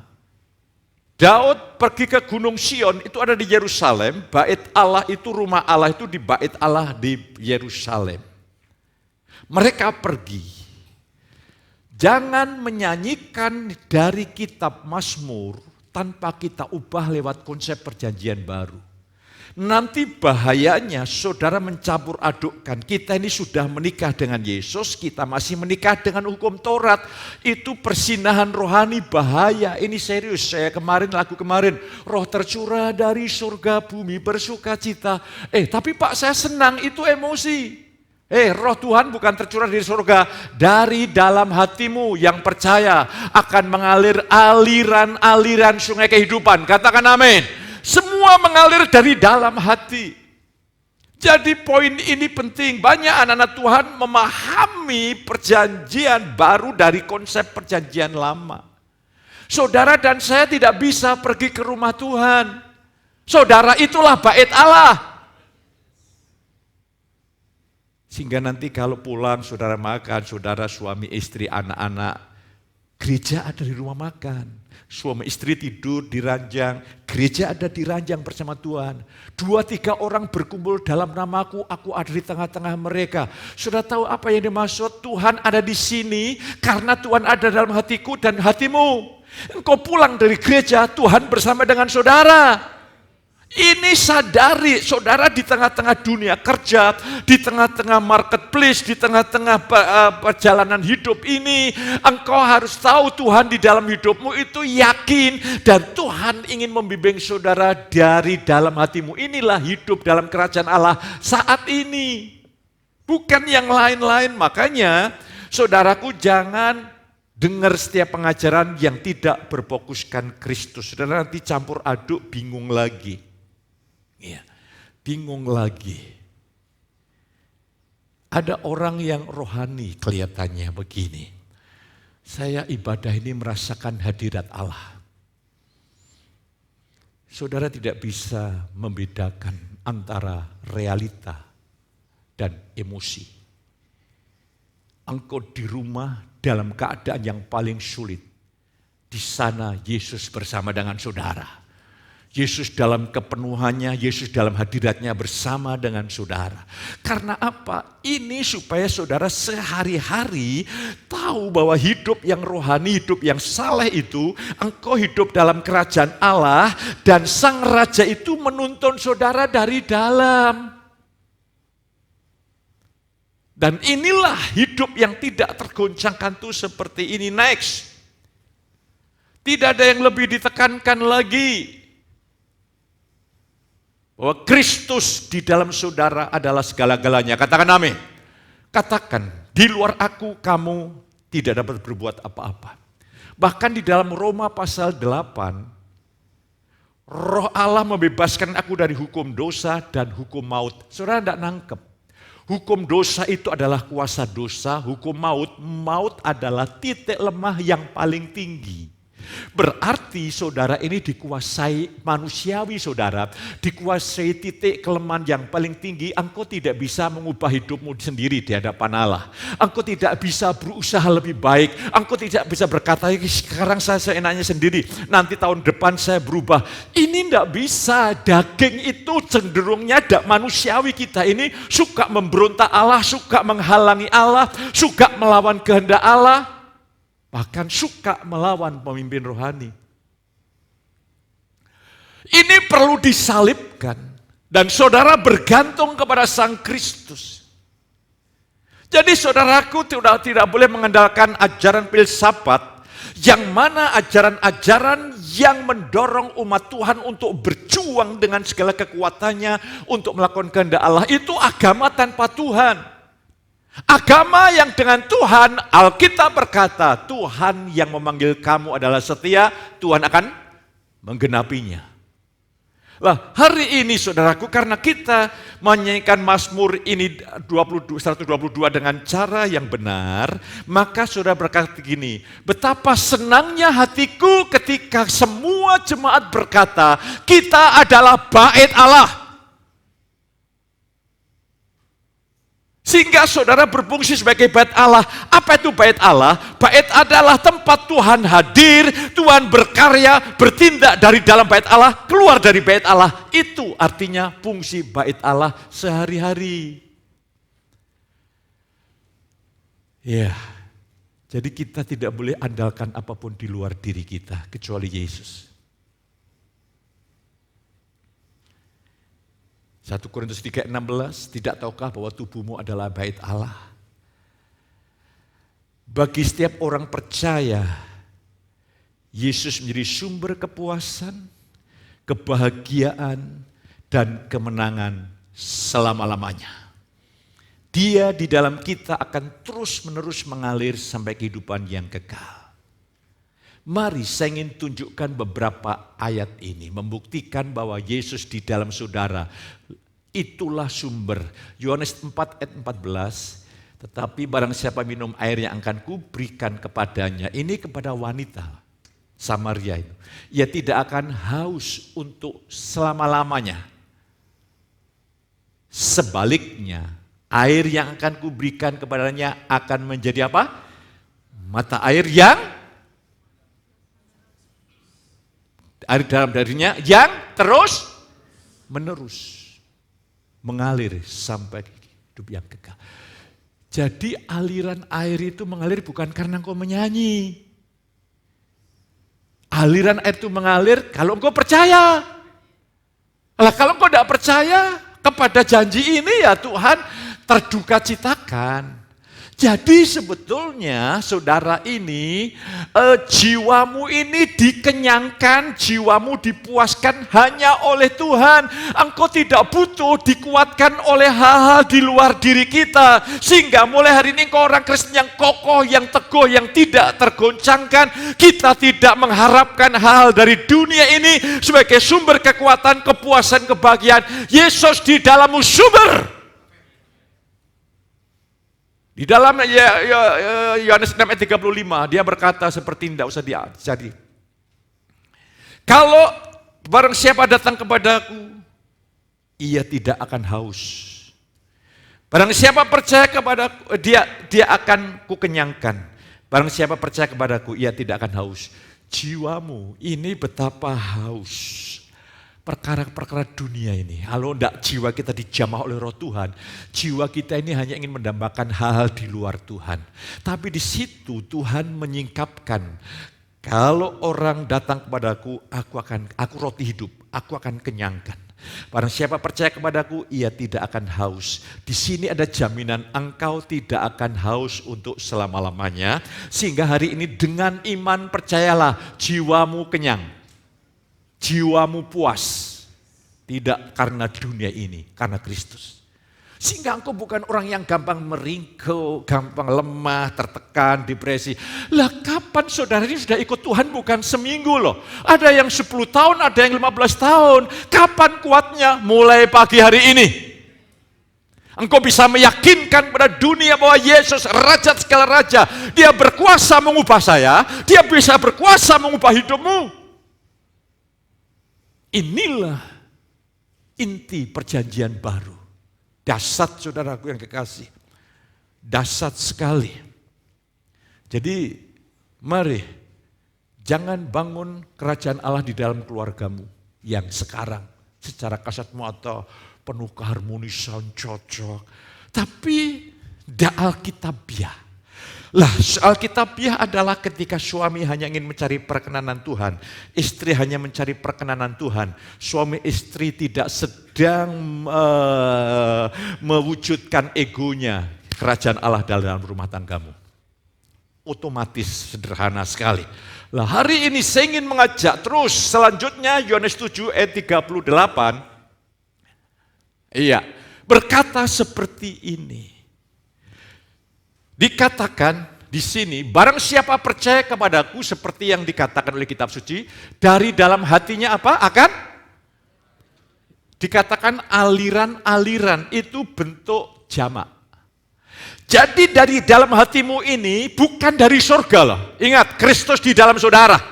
Daud pergi ke Gunung Sion, itu ada di Yerusalem. Bait Allah itu, rumah Allah itu di bait Allah di Yerusalem. Mereka pergi. Jangan menyanyikan dari kitab Mazmur tanpa kita ubah lewat konsep perjanjian baru. Nanti bahayanya saudara mencampur adukkan. Kita ini sudah menikah dengan Yesus, kita masih menikah dengan hukum Taurat. Itu persinahan rohani bahaya. Ini serius, saya lagu kemarin. Roh tercurah dari surga bumi bersukacita. Tapi Pak saya senang, itu emosi. Roh Tuhan bukan tercurah dari surga. Dari dalam hatimu yang percaya akan mengalir aliran-aliran sungai kehidupan. Katakan amin. Semua mengalir dari dalam hati. Jadi poin ini penting. Banyak anak-anak Tuhan memahami perjanjian baru dari konsep perjanjian lama. Saudara dan saya tidak bisa pergi ke rumah Tuhan. Saudara itulah bait Allah. Sehingga nanti kalau pulang saudara makan, saudara suami istri anak-anak, gereja ada di rumah makan. Suami istri tidur di ranjang, gereja ada di ranjang bersama Tuhan. 2-3 orang berkumpul dalam namaku, aku ada di tengah-tengah mereka. Sudah tahu apa yang dimaksud? Tuhan ada di sini karena Tuhan ada dalam hatiku dan hatimu. Engkau pulang dari gereja, Tuhan bersama dengan saudara. Ini sadari, saudara di tengah-tengah dunia kerja, di tengah-tengah marketplace, di tengah-tengah perjalanan hidup ini, engkau harus tahu Tuhan di dalam hidupmu itu yakin, dan Tuhan ingin membimbing saudara dari dalam hatimu. Inilah hidup dalam kerajaan Allah saat ini, bukan yang lain-lain. Makanya saudaraku jangan dengar setiap pengajaran yang tidak berfokuskan Kristus. Saudara nanti campur aduk, bingung lagi. Ya. bingung lagi. Ada orang yang rohani kelihatannya begini. Saya ibadah ini merasakan hadirat Allah. Saudara tidak bisa membedakan antara realita dan emosi. Engkau di rumah dalam keadaan yang paling sulit. Di sana Yesus bersama dengan saudara. Yesus dalam kepenuhannya, Yesus dalam hadiratnya bersama dengan saudara. Karena apa? Ini supaya saudara sehari-hari tahu bahwa hidup yang rohani, hidup yang saleh itu, engkau hidup dalam kerajaan Allah dan Sang Raja itu menuntun saudara dari dalam. Dan inilah hidup yang tidak tergoncangkan tuh seperti ini. Next. Tidak ada yang lebih ditekankan lagi. Bahwa Kristus di dalam saudara adalah segala-galanya. Katakan amin. Katakan, di luar aku kamu tidak dapat berbuat apa-apa. Bahkan di dalam Roma pasal 8, Roh Allah membebaskan aku dari hukum dosa dan hukum maut. Saudara tidak nangkep. Hukum dosa itu adalah kuasa dosa, hukum maut adalah titik lemah yang paling tinggi. Berarti saudara ini dikuasai manusiawi saudara, dikuasai titik kelemahan yang paling tinggi. Engkau tidak bisa mengubah hidupmu sendiri di hadapan Allah. Engkau tidak bisa berusaha lebih baik. Engkau tidak bisa berkata, sekarang saya seenaknya sendiri, nanti tahun depan saya berubah. Ini tidak bisa. Daging itu cenderungnya manusiawi kita ini suka memberontak Allah, suka menghalangi Allah, suka melawan kehendak Allah. Bahkan suka melawan pemimpin rohani. Ini perlu disalibkan. Dan saudara bergantung kepada Sang Kristus. Jadi saudaraku tidak boleh mengandalkan ajaran filsafat. Yang mana ajaran-ajaran yang mendorong umat Tuhan untuk berjuang dengan segala kekuatannya. Untuk melakukan kehendak Allah. Itu agama tanpa Tuhan. Agama yang dengan Tuhan, Alkitab berkata, Tuhan yang memanggil kamu adalah setia, Tuhan akan menggenapinya. Lah, hari ini saudaraku, karena kita menyanyikan Mazmur ini 122 dengan cara yang benar, maka saudara berkata gini, betapa senangnya hatiku ketika semua jemaat berkata, kita adalah bait Allah. Sehingga saudara berfungsi sebagai bait Allah. Apa itu bait Allah? Bait adalah tempat Tuhan hadir, Tuhan berkarya, bertindak dari dalam bait Allah, keluar dari bait Allah. Itu artinya fungsi bait Allah sehari-hari. Ya, jadi kita tidak boleh andalkan apapun di luar diri kita, kecuali Yesus. 1 Korintus 3:16, tidak tahukah bahwa tubuhmu adalah bait Allah? Bagi setiap orang percaya, Yesus menjadi sumber kepuasan, kebahagiaan, dan kemenangan selama-lamanya. Dia di dalam kita akan terus-menerus mengalir sampai kehidupan yang kekal. Mari saya ingin tunjukkan beberapa ayat ini, membuktikan bahwa Yesus di dalam saudara, itulah sumber. Yohanes 4 ayat 14, tetapi barang siapa minum air yang akan kuberikan kepadanya, ini kepada wanita Samaria itu, ia tidak akan haus untuk selama-lamanya. Sebaliknya, air yang akan kuberikan kepadanya akan menjadi apa? Mata air yang air dalam darinya yang terus menerus mengalir sampai hidup yang kekal. Jadi aliran air itu mengalir bukan karena engkau menyanyi. Aliran air itu mengalir kalau engkau percaya. Lah kalau engkau tidak percaya kepada janji ini, ya Tuhan terduka citakan. Jadi sebetulnya saudara ini, jiwamu ini dikenyangkan, jiwamu dipuaskan hanya oleh Tuhan. Engkau tidak butuh dikuatkan oleh hal-hal di luar diri kita. Sehingga mulai hari ini engkau orang Kristen yang kokoh, yang teguh, yang tidak tergoncangkan. Kita tidak mengharapkan hal dari dunia ini sebagai sumber kekuatan, kepuasan, kebahagiaan. Yesus di dalammu sumber. Di dalam Yohanes 6 ayat 35, dia berkata seperti tidak usah jadi. Kalau barang siapa datang kepadaku, ia tidak akan haus. Barang siapa percaya kepadaku, dia akan kukenyangkan. Barang siapa percaya kepadaku, ia tidak akan haus. Jiwamu ini betapa haus. Perkara-perkara dunia ini, kalau tidak jiwa kita dijamah oleh roh Tuhan, jiwa kita ini hanya ingin mendambakan hal-hal di luar Tuhan. Tapi di situ Tuhan menyingkapkan, kalau orang datang kepadaku, aku roti hidup, aku akan kenyangkan. Barang siapa percaya kepadaku, ia tidak akan haus. Di sini ada jaminan engkau tidak akan haus untuk selama-lamanya. Sehingga hari ini dengan iman percayalah, jiwamu kenyang. Jiwamu puas, tidak karena dunia ini, karena Kristus. Sehingga engkau bukan orang yang gampang meringkuk, gampang lemah, tertekan, depresi. Lah kapan saudara ini sudah ikut Tuhan bukan seminggu loh. Ada yang 10 tahun, ada yang 15 tahun. Kapan kuatnya? Mulai pagi hari ini. Engkau bisa meyakinkan pada dunia bahwa Yesus Raja segala Raja. Dia berkuasa mengubah saya, dia bisa berkuasa mengubah hidupmu. Inilah inti perjanjian baru. Dahsyat saudaraku yang kekasih. Dahsyat sekali. Jadi mari jangan bangun kerajaan Allah di dalam keluargamu yang sekarang secara kasat mata penuh keharmonisan, cocok. Tapi Alkitabiah. Lah, Alkitabiah adalah ketika suami hanya ingin mencari perkenanan Tuhan, istri hanya mencari perkenanan Tuhan, suami istri tidak sedang mewujudkan egonya, kerajaan Allah dalam rumah tanggamu. Otomatis sederhana sekali. Lah, hari ini saya ingin mengajak terus selanjutnya Yohanes 7 ayat 38. Iya, berkata seperti ini. Dikatakan di sini, barang siapa percaya kepadaku seperti yang dikatakan oleh kitab suci, dari dalam hatinya apa? Akan dikatakan aliran-aliran, itu bentuk jamak. Jadi dari dalam hatimu ini bukan dari surga loh. Ingat, Kristus di dalam saudara.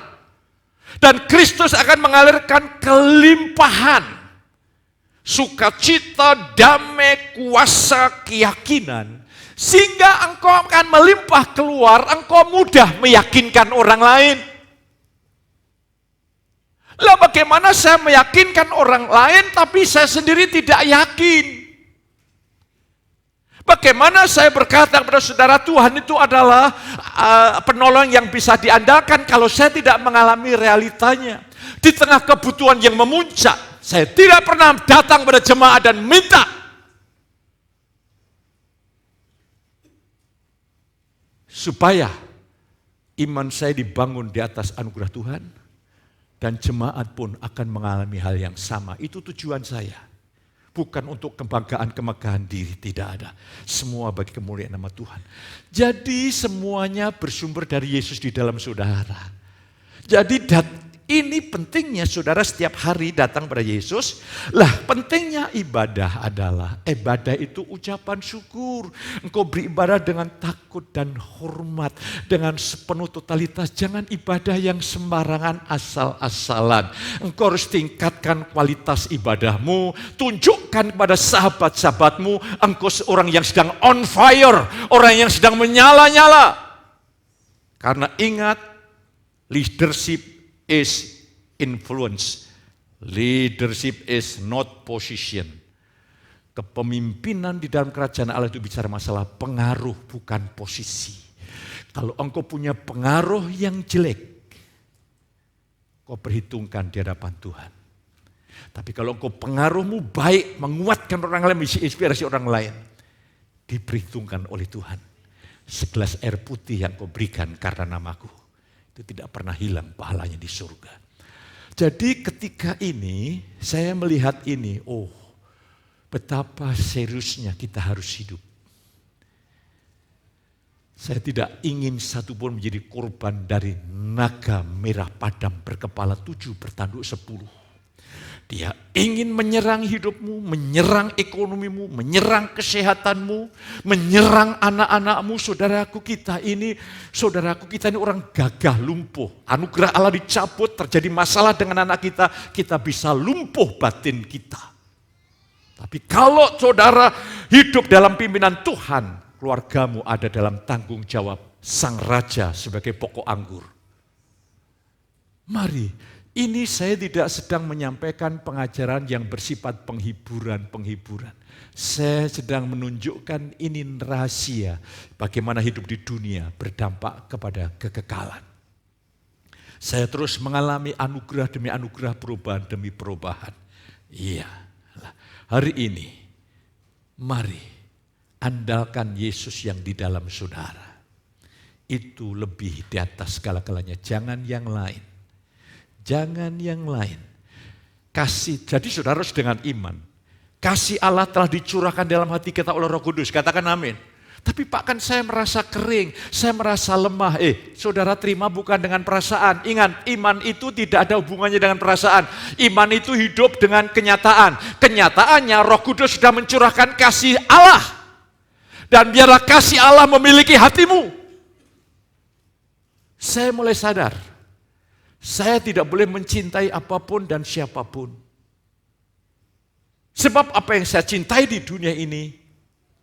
Dan Kristus akan mengalirkan kelimpahan, sukacita, damai, kuasa, keyakinan. Sehingga engkau akan melimpah keluar, engkau mudah meyakinkan orang lain. Lah bagaimana saya meyakinkan orang lain tapi saya sendiri tidak yakin? Bagaimana saya berkata kepada saudara Tuhan itu adalah penolong yang bisa diandalkan kalau saya tidak mengalami realitanya. Di tengah kebutuhan yang memuncak, saya tidak pernah datang pada jemaat dan minta. Supaya iman saya dibangun di atas anugerah Tuhan dan jemaat pun akan mengalami hal yang sama. Itu tujuan saya. Bukan untuk kebanggaan, kemegahan diri, tidak ada. Semua bagi kemuliaan nama Tuhan. Jadi semuanya bersumber dari Yesus di dalam saudara. Jadi ini pentingnya saudara setiap hari datang pada Yesus. Lah pentingnya ibadah adalah, ibadah itu ucapan syukur. Engkau beribadah dengan takut dan hormat, dengan sepenuh totalitas. Jangan ibadah yang sembarangan asal-asalan. Engkau harus tingkatkan kualitas ibadahmu. Tunjukkan kepada sahabat-sahabatmu, engkau seorang yang sedang on fire. Orang yang sedang menyala-nyala. Karena ingat, leadership is influence. Leadership is not position. Kepemimpinan di dalam kerajaan Allah itu bicara masalah pengaruh, bukan posisi. Kalau engkau punya pengaruh yang jelek, kau perhitungkan di hadapan Tuhan. Tapi kalau engkau pengaruhmu baik, menguatkan orang lain, menginspirasi orang lain, diperhitungkan oleh Tuhan. segelas air putih yang kau berikan karena namaku, itu tidak pernah hilang pahalanya di surga. Jadi ketika ini saya melihat ini, oh betapa seriusnya kita harus hidup. Saya tidak ingin satupun menjadi korban dari naga merah padam berkepala 7 bertanduk 10. Dia ingin menyerang hidupmu, menyerang ekonomimu, menyerang kesehatanmu, menyerang anak-anakmu. Saudaraku kita ini orang gagah lumpuh. Anugerah Allah dicabut, terjadi masalah dengan anak kita bisa lumpuh batin kita. Tapi kalau saudara hidup dalam pimpinan Tuhan, keluargamu ada dalam tanggung jawab Sang Raja sebagai pokok anggur. Mari, ini saya tidak sedang menyampaikan pengajaran yang bersifat penghiburan. Saya sedang menunjukkan ini rahasia bagaimana hidup di dunia berdampak kepada kekekalan. Saya terus mengalami anugerah demi anugerah, perubahan demi perubahan. Iya, hari ini mari andalkan Yesus yang di dalam saudara. Itu lebih di atas segala-galanya. Jangan yang lain. Jangan yang lain. Kasih, jadi saudara harus dengan iman. Kasih Allah telah dicurahkan dalam hati kita oleh Roh Kudus. Katakan amin. Tapi Pak, kan saya merasa kering, saya merasa lemah. Saudara terima bukan dengan perasaan. Ingat, iman itu tidak ada hubungannya dengan perasaan. Iman itu hidup dengan kenyataan. Kenyataannya Roh Kudus sudah mencurahkan kasih Allah. Dan biarlah kasih Allah memiliki hatimu. Saya mulai sadar, saya tidak boleh mencintai apapun dan siapapun. Sebab apa yang saya cintai di dunia ini,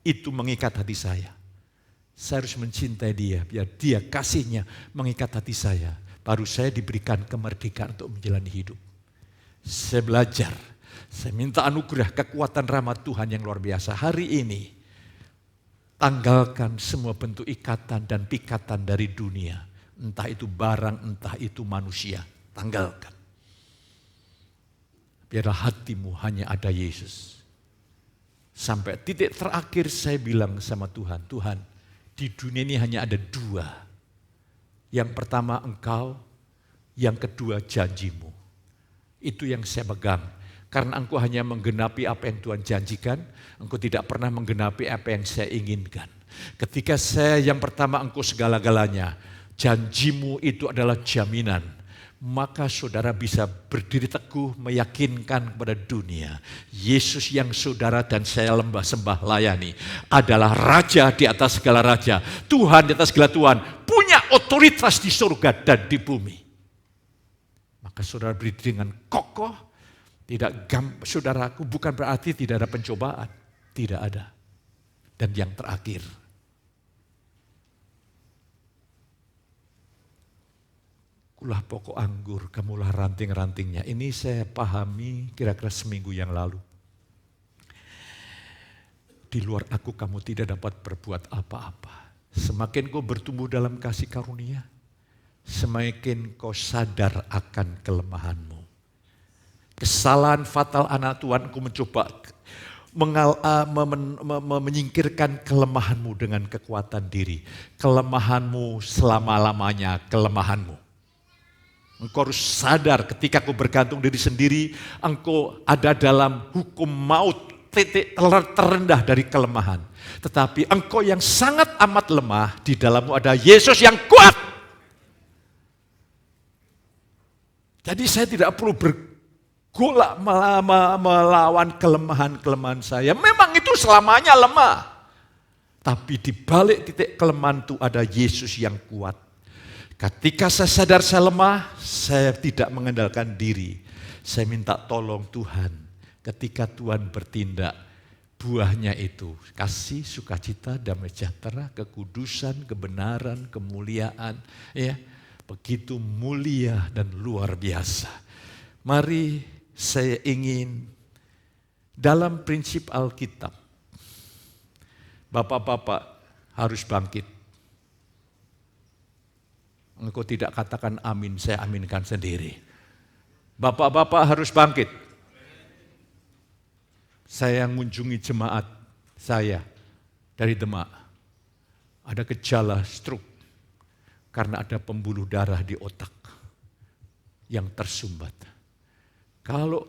itu mengikat hati saya. Saya harus mencintai dia, biar dia kasihnya mengikat hati saya. Baru saya diberikan kemerdekaan untuk menjalani hidup. Saya belajar, saya minta anugerah kekuatan rahmat Tuhan yang luar biasa. Hari ini, tanggalkan semua bentuk ikatan dan pikatan dari dunia. Entah itu barang, entah itu manusia. Tanggalkan. Biarlah hatimu hanya ada Yesus. Sampai titik terakhir saya bilang sama Tuhan, Tuhan, di dunia ini hanya ada 2. Yang pertama Engkau, yang kedua janjimu. Itu yang saya pegang. Karena Engkau hanya menggenapi apa yang Tuhan janjikan, Engkau tidak pernah menggenapi apa yang saya inginkan. Ketika saya yang pertama Engkau segala-galanya, janjimu itu adalah jaminan. Maka saudara bisa berdiri teguh meyakinkan kepada dunia, Yesus yang saudara dan saya sembah layani adalah Raja di atas segala Raja, Tuhan di atas segala Tuhan, punya otoritas di surga dan di bumi. Maka saudara berdiri dengan kokoh. Saudaraku, bukan berarti tidak ada pencobaan. Tidak ada. Dan yang terakhir, kulah pokok anggur, kamulah ranting-rantingnya. Ini saya pahami kira-kira seminggu yang lalu. Di luar aku kamu tidak dapat berbuat apa-apa. Semakin kau bertumbuh dalam kasih karunia, semakin kau sadar akan kelemahanmu. Kesalahan fatal anak Tuhan, aku mencoba menyingkirkan kelemahanmu dengan kekuatan diri. Kelemahanmu selama-lamanya kelemahanmu. Engkau harus sadar ketika kau bergantung diri sendiri, engkau ada dalam hukum maut, titik terendah dari kelemahan. Tetapi engkau yang sangat amat lemah, di dalammu ada Yesus yang kuat. Jadi saya tidak perlu golak melawan kelemahan-kelemahan saya. Memang itu selamanya lemah. Tapi di balik titik kelemahan itu ada Yesus yang kuat. Ketika saya sadar saya lemah, saya tidak mengandalkan diri. Saya minta tolong Tuhan. Ketika Tuhan bertindak, buahnya itu kasih, sukacita, damai sejahtera, kekudusan, kebenaran, kemuliaan. Ya, begitu mulia dan luar biasa. Mari saya ingin dalam prinsip Alkitab, bapak-bapak harus bangkit. Engkau tidak katakan amin, saya aminkan sendiri. Bapak-bapak harus bangkit. Saya mengunjungi jemaat saya dari Demak. ada gejala stroke karena ada pembuluh darah di otak yang tersumbat. Kalau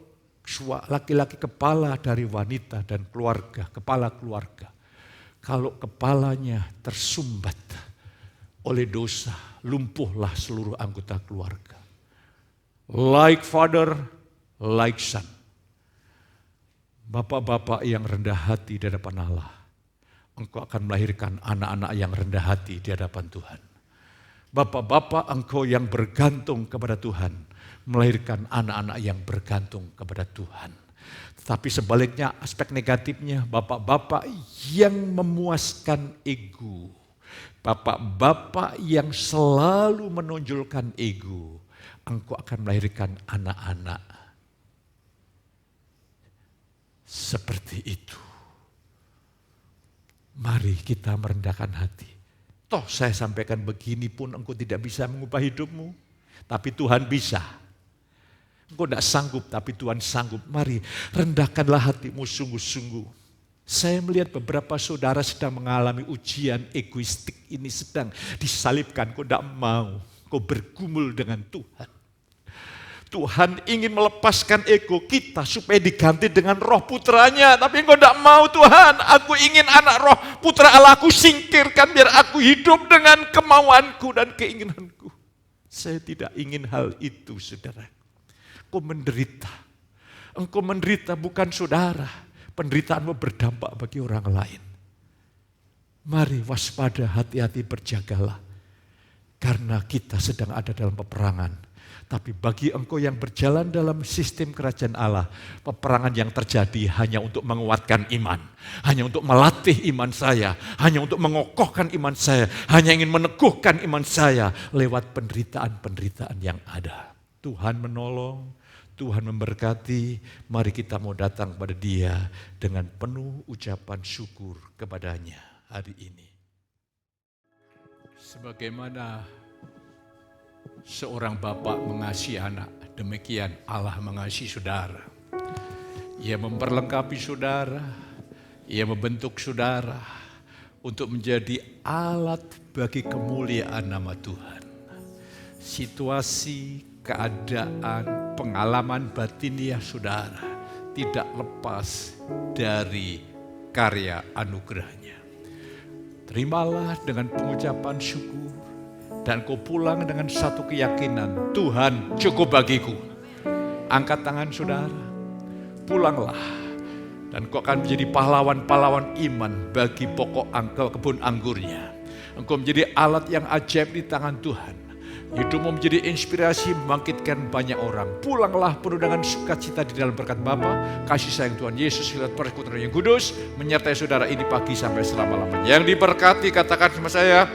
laki-laki kepala dari wanita dan keluarga, kepala keluarga, kalau kepalanya tersumbat oleh dosa, lumpuhlah seluruh anggota keluarga. Like father, like son. Bapak-bapak yang rendah hati di hadapan Allah, engkau akan melahirkan anak-anak yang rendah hati di hadapan Tuhan. Bapak-bapak engkau yang bergantung kepada Tuhan, melahirkan anak-anak yang bergantung kepada Tuhan. Tetapi sebaliknya aspek negatifnya, bapak-bapak yang memuaskan ego, bapak-bapak yang selalu menonjolkan ego, engkau akan melahirkan anak-anak seperti itu. Mari kita merendahkan hati. Toh saya sampaikan begini pun engkau tidak bisa mengubah hidupmu, tapi Tuhan bisa. Engkau tidak sanggup, tapi Tuhan sanggup. Mari rendahkanlah hatimu sungguh-sungguh. Saya melihat beberapa saudara sedang mengalami ujian egoistik ini, sedang disalibkan. Kau tidak mau, kau bergumul dengan Tuhan. Tuhan ingin melepaskan ego kita supaya diganti dengan roh putranya. Tapi engkau tidak mau. Tuhan, aku ingin anak roh putra Allahku singkirkan biar aku hidup dengan kemauanku dan keinginanku. Saya tidak ingin hal itu, saudara. Engkau menderita. Engkau menderita bukan saudara. Penderitaanmu berdampak bagi orang lain. Mari waspada, hati-hati, berjagalah. Karena kita sedang ada dalam peperangan. Tapi bagi engkau yang berjalan dalam sistem kerajaan Allah, peperangan yang terjadi hanya untuk menguatkan iman. Hanya untuk melatih iman saya. Hanya untuk mengokohkan iman saya. Hanya ingin meneguhkan iman saya lewat penderitaan-penderitaan yang ada. Tuhan menolong, Tuhan memberkati. Mari kita mau datang kepada Dia dengan penuh ucapan syukur kepadanya hari ini. Sebagaimana seorang bapak mengasihi anak, demikian Allah mengasihi saudara. Ia memperlengkapi saudara, Ia membentuk saudara untuk menjadi alat bagi kemuliaan nama Tuhan. Situasi, keadaan, pengalaman batiniah saudara tidak lepas dari karya anugerahnya. Terimalah dengan pengucapan syukur. Dan kau pulang dengan satu keyakinan, Tuhan cukup bagiku. Angkat tangan saudara, pulanglah. Dan kau akan menjadi pahlawan-pahlawan iman bagi pokok kebun anggurnya. Engkau menjadi alat yang ajaib di tangan Tuhan. Hidupmu menjadi inspirasi membangkitkan banyak orang. Pulanglah penuh dengan sukacita di dalam berkat Bapa, kasih sayang Tuhan Yesus, lewat persekutuan yang kudus, menyertai saudara ini pagi sampai selama-lamanya. Yang diberkati katakan sama saya,